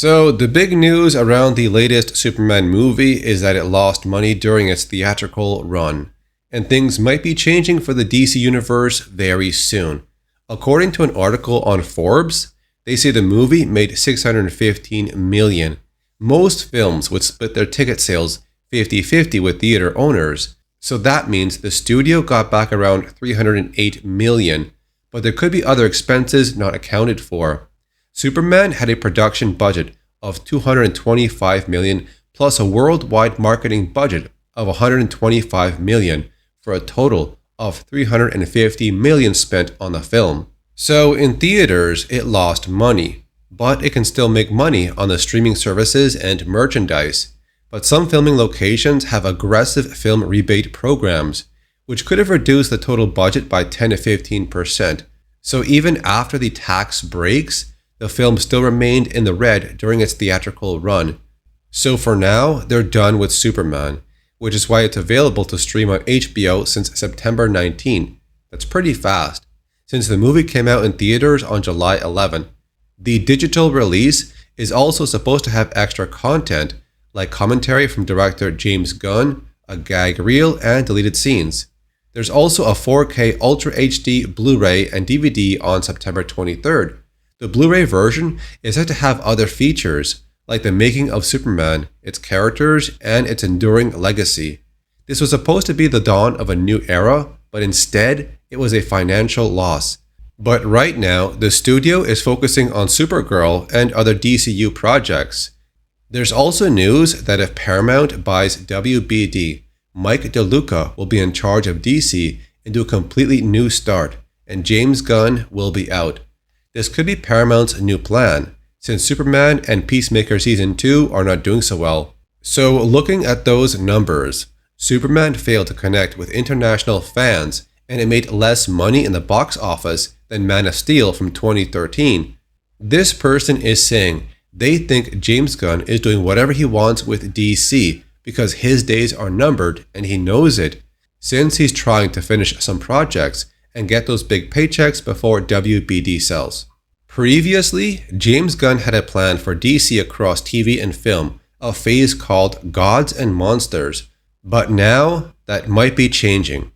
So the big news around the latest Superman movie is that it lost money during its theatrical run, and things might be changing for the DC Universe very soon. According to an article on Forbes, they say the movie made $615 million. Most films would split their ticket sales 50-50 with theater owners, so that means the studio got back around $308 million, but there could be other expenses not accounted for. Superman had a production budget of $225 million plus a worldwide marketing budget of $125 million for a total of $350 million spent on the film. So in theaters, it lost money, but it can still make money on the streaming services and merchandise. But some filming locations have aggressive film rebate programs, which could have reduced the total budget by 10 to 15%. So even after the tax breaks, the film still remained in the red during its theatrical run. So for now, they're done with Superman, which is why it's available to stream on HBO since September 19. That's pretty fast, since the movie came out in theaters on July 11. The digital release is also supposed to have extra content, like commentary from director James Gunn, a gag reel, and deleted scenes. There's also a 4K Ultra HD Blu-ray and DVD on September 23rd. The Blu-ray version is said to have other features, like the making of Superman, its characters, and its enduring legacy. This was supposed to be the dawn of a new era, but instead, it was a financial loss. But right now, the studio is focusing on Supergirl and other DCU projects. There's also news that if Paramount buys WBD, Mike DeLuca will be in charge of DC and do a completely new start, and James Gunn will be out. This could be Paramount's new plan, since Superman and Peacemaker Season 2 are not doing so well. So looking at those numbers, Superman failed to connect with international fans, and it made less money in the box office than Man of Steel from 2013. This person is saying they think James Gunn is doing whatever he wants with DC because his days are numbered and he knows it, since he's trying to finish some projects and get those big paychecks before WBD sells. Previously, James Gunn had a plan for DC across TV and film, a phase called Gods and Monsters, but now that might be changing.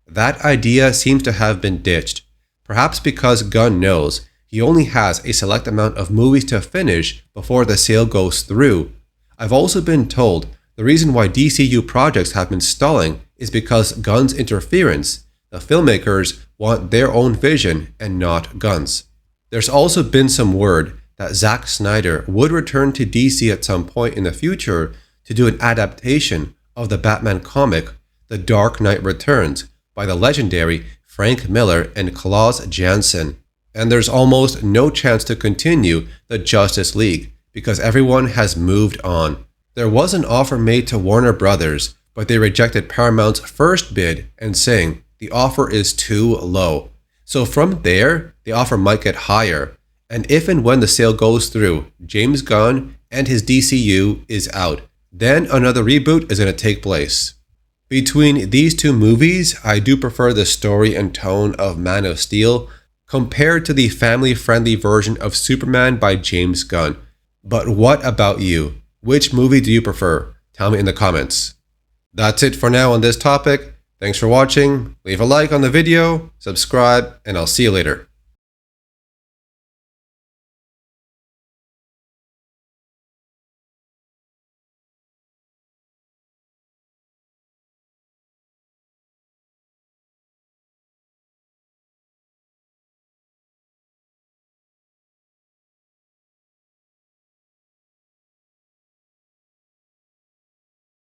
That idea seems to have been ditched, perhaps because Gunn knows he only has a select amount of movies to finish before the sale goes through. I've also been told the reason why DCU projects have been stalling is because Gunn's interference. The filmmakers want their own vision and not Gunn's. There's also been some word that Zack Snyder would return to DC at some point in the future to do an adaptation of the Batman comic, The Dark Knight Returns, by the legendary Frank Miller and Klaus Janson. And there's almost no chance to continue the Justice League because everyone has moved on. There was an offer made to Warner Brothers, but they rejected Paramount's first bid and saying the offer is too low. So from there, the offer might get higher. And if and when the sale goes through, James Gunn and his DCU is out. Then another reboot is going to take place. Between these two movies, I do prefer the story and tone of Man of Steel compared to the family-friendly version of Superman by James Gunn. But what about you? Which movie do you prefer? Tell me in the comments. That's it for now on this topic. Thanks for watching. Leave a like on the video, subscribe, and I'll see you later.